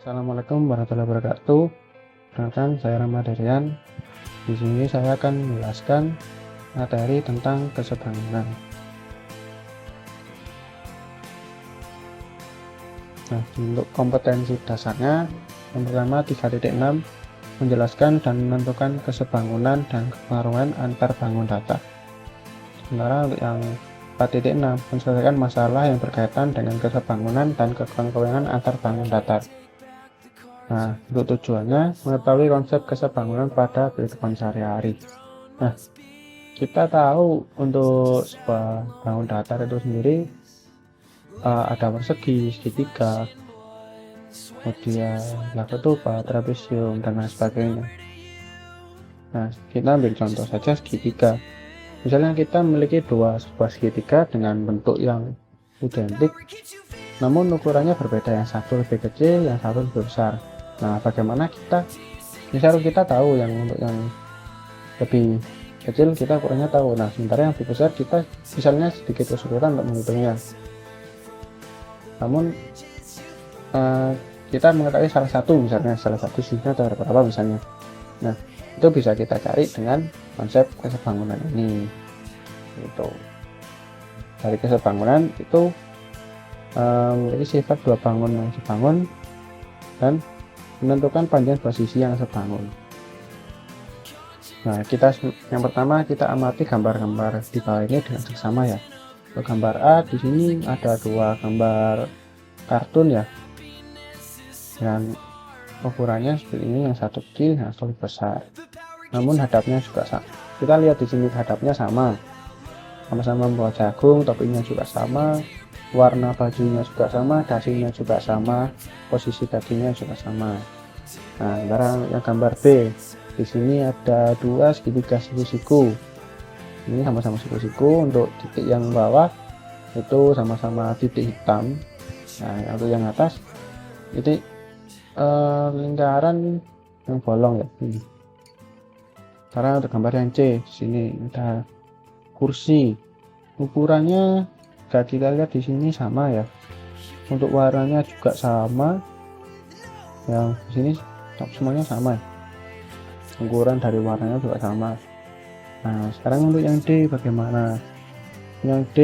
Assalamualaikum warahmatullahi wabarakatuh. Perkenalkan, saya Ramadhan. Di sini saya akan menjelaskan materi tentang kesebangunan. Nah, untuk kompetensi dasarnya, yang pertama 3.6 menjelaskan dan menentukan kesebangunan dan kepengaruhan antar bangun data. Sementara untuk yang 4.6 menyelesaikan masalah yang berkaitan dengan kesebangunan dan kepengaruhan antar bangun data. Nah, untuk tujuannya mengetahui konsep kesebangunan pada kehidupan sehari-hari. Nah, kita tahu untuk sebuah bangun datar itu sendiri ada persegi, segitiga, kemudian ketupat, trapesium, dan lain sebagainya. Nah, kita ambil contoh saja segitiga. Misalnya kita memiliki sebuah segitiga dengan bentuk yang identik, namun ukurannya berbeda, yang satu lebih kecil, yang satu lebih besar. Nah, bagaimana misal kita tahu yang untuk yang lebih kecil kita ukurannya tahu, nah sementara yang lebih besar kita misalnya sedikit kesulitan untuk menghitungnya. Namun kita mengetahui salah satu sisinya ada berapa misalnya. Nah, itu bisa kita cari dengan konsep kesebangunan ini. Itu dari kesebangunan itu memiliki sifat dua bangun yang sebangun dan menentukan panjang dua sisi yang sebangun. Nah, yang pertama kita amati gambar-gambar di bawah ini dengan seksama ya. Untuk gambar A di sini ada dua gambar kartun ya, dan ukurannya seperti ini, yang satu kecil, yang satu besar. Namun hadapnya juga sama. Kita lihat di sini hadapnya sama-sama membawa jagung, topinya juga sama, warna bajunya juga sama, dasinya juga sama, posisi kakinya juga sama. Nah, yang gambar B, di sini ada dua segitiga siku-siku. Ini sama-sama siku-siku. Untuk titik yang bawah itu sama-sama titik hitam. Nah, untuk yang atas titik lingkaran yang bolong ya. Karena untuk gambar yang C, di sini ada kursi. Ukurannya kita lihat di sini sama ya. Untuk warnanya juga sama. Yang di sini semuanya sama. Ukuran dari warnanya juga sama. Nah, sekarang untuk yang D bagaimana? Yang D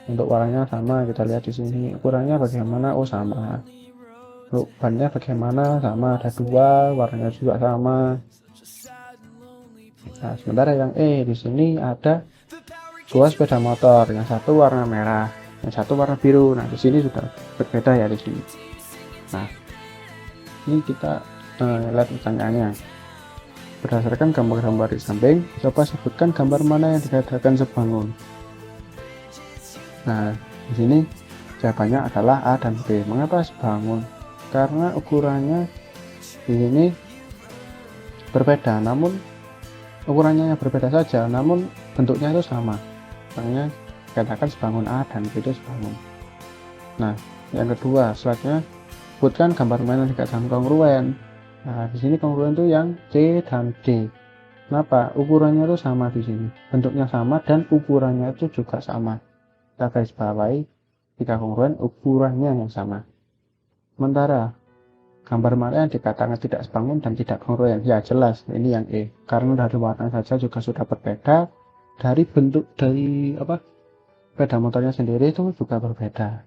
untuk warnanya sama. Kita lihat di sini ukurannya bagaimana? Oh, sama. Untuk bannya bagaimana? Sama. Ada dua, warnanya juga sama. Nah, sementara yang E di sini ada dua sepeda motor, yang satu warna merah, yang satu warna biru. Nah, di sini sudah berbeda ya di sini. Nah, ini kita lihat pertanyaannya. Berdasarkan gambar-gambar di samping, coba sebutkan gambar mana yang dikatakan sebangun. Nah, di sini jawabannya adalah A dan B. Mengapa sebangun? Karena ukurannya di sini berbeda, namun ukurannya yang berbeda saja, namun bentuknya itu sama. Makanya dikatakan sebangun. A dan B itu sebangun. Nah, yang kedua, selanjutnya sebutkan gambar mana yang dikatakan kongruen. Nah, di sini kongruen itu yang C dan D. Kenapa? Ukurannya itu sama di sini, bentuknya sama dan ukurannya itu juga sama. Kita garis bawahi jika kongruen ukurannya yang sama. Sementara gambar mana yang dikatakan tidak sebangun dan tidak kongruen? Ya jelas ini yang E, karena dari warna saja juga sudah berbeda, dari bentuk dari sepeda motornya sendiri itu juga berbeda.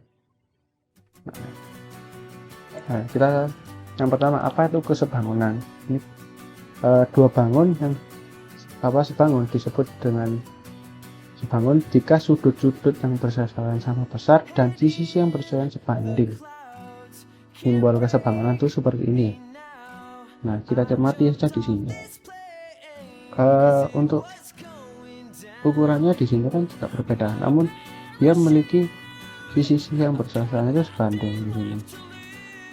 Nah, kita yang pertama, apa itu kesebangunan? Ini dua bangun yang sebangun disebut dengan sebangun jika sudut-sudut yang bersisian sama besar dan sisi yang bersisian sebanding. Simbol kesebangunan itu seperti ini. Nah, kita cermati saja di sini. Untuk ukurannya di sini kan juga berbeda, namun dia memiliki sisi yang bersisian itu sebanding di sini.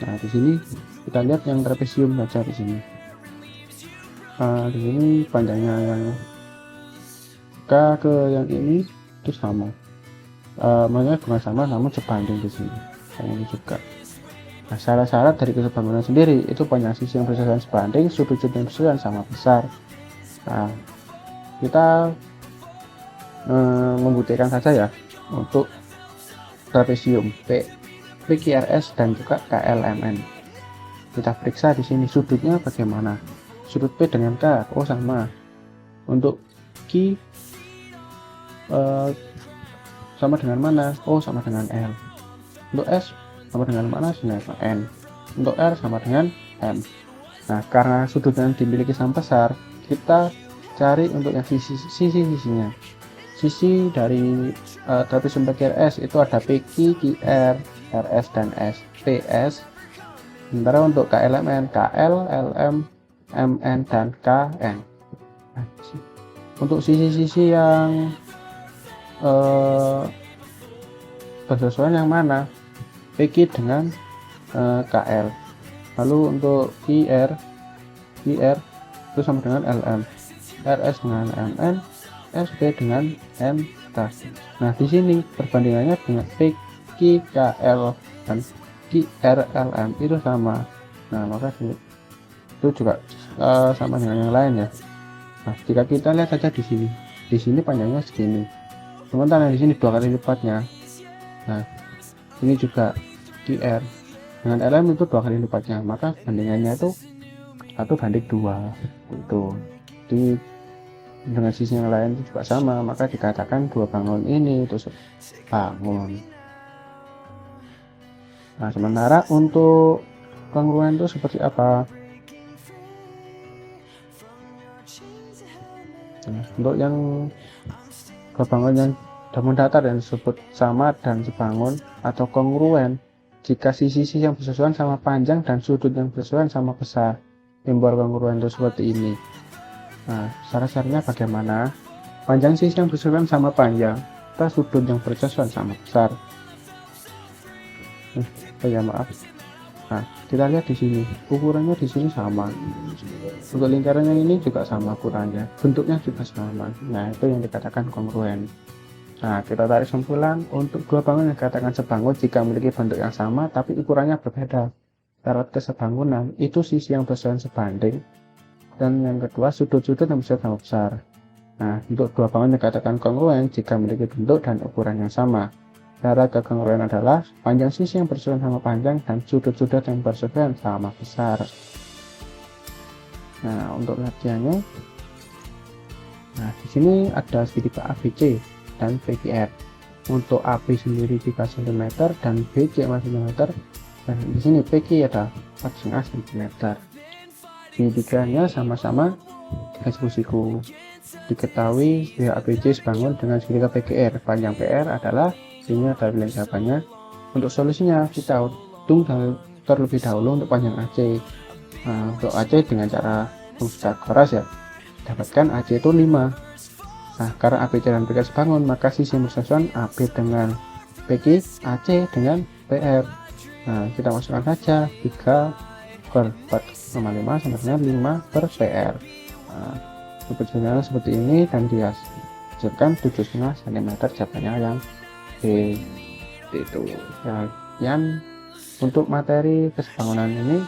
Nah, di sini kita lihat yang trapesium saja di sini. Di sini panjangnya yang K ke yang ini itu sama. Makanya bukan sama, namun sebanding di sini. Yang ini juga. Nah, syarat-syarat dari kesebangunan sendiri itu panjang sisi yang bersisian sebanding, sudut-sudut yang bersisian sama besar. Nah, kita membuktikan saja ya untuk trapesium PQRS dan juga KLMN. Kita periksa di sini sudutnya bagaimana. Sudut P dengan K, oh sama. Untuk Q sama dengan mana? Oh sama dengan L. Untuk S sama dengan mana? Sama dengan N. Untuk R sama dengan M. Nah, karena sudut yang dimiliki sama besar, kita cari untuk yang sisi-sisinya. Sisi dari trapezium PQRS itu ada PQ, QR, RS, dan S. PS. Sementara untuk KLMN, KL, LM, MN, dan KN. Nah, untuk sisi-sisi yang bersesuaian yang mana? PQ dengan KL. Lalu untuk QR itu sama dengan LM, RS dengan MN, SP dengan MK. Nah, di sini perbandingannya dengan PQ, KL, dan QRLM itu sama. Nah, maka itu juga sama dengan yang lain ya. Nah, jika kita lihat saja di sini panjangnya segini, sementara di sini 2 kali lipatnya. Nah, ini juga QR dengan LM itu 2 kali lipatnya, maka bandingannya itu 1:2 itu. Di dengan sisi yang lain itu juga sama, maka dikatakan dua bangun ini itu bangun. Nah, sementara untuk kongruen itu seperti apa? Nah, untuk yang dua bangun yang bangun datar yang disebut sama dan sebangun atau kongruen jika sisi-sisi yang bersesuaian sama panjang dan sudut yang bersesuaian sama besar. Simbol kongruen itu seperti ini. Nah, syarat-syaratnya bagaimana? Panjang sisi yang bersesuaian sama panjang, kita sudut yang bersesuaian sama besar. Ya maaf. Nah, kita lihat di sini, ukurannya di sini sama. Untuk lingkarannya ini juga sama ukurannya, bentuknya juga sama. Nah, itu yang dikatakan kongruen. Nah, kita tarik kesimpulan untuk dua bangun yang dikatakan sebangun jika memiliki bentuk yang sama tapi ukurannya berbeda. Syarat kesebangunan itu sisi yang bersesuaian sebanding, dan yang kedua sudut-sudut yang bersesuaian sama besar. Nah, untuk dua bangun dikatakan kongruen jika memiliki bentuk dan ukuran yang sama. Syarat kekongruensi adalah panjang sisi yang bersesuaian sama panjang dan sudut-sudut yang bersesuaian sama besar. Nah, untuk latihannya, nah di sini ada segitiga ABC dan PQR. Untuk AB sendiri 3 cm dan BC 4 cm, dan di sini PQ ada 4,5 cm. Segitiganya sama-sama 3 siku. Diketahui segitiga ABC sebangun dengan segitiga PQR. Panjang PR adalah, ini ada pilihan jawabannya. Untuk solusinya kita hitung terlebih dahulu untuk panjang AC. Nah, untuk AC dengan cara Pythagoras ya, dapatkan AC itu 5. Nah, karena ABC dan PQ sebangun, maka sisi yang bersesuaian AB dengan PQ, AC dengan PR. Nah, kita masukkan saja 3 per 4,5 sama dengan 5 per PR. Nah, sepertinya seperti ini, dan dia hasilkan 7,5 cm jawabannya yang B. Itu ya, yang untuk materi kesebangunan ini.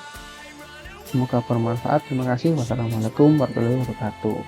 Semoga bermanfaat. Terima kasih. Wassalamualaikum warahmatullahi wabarakatuh.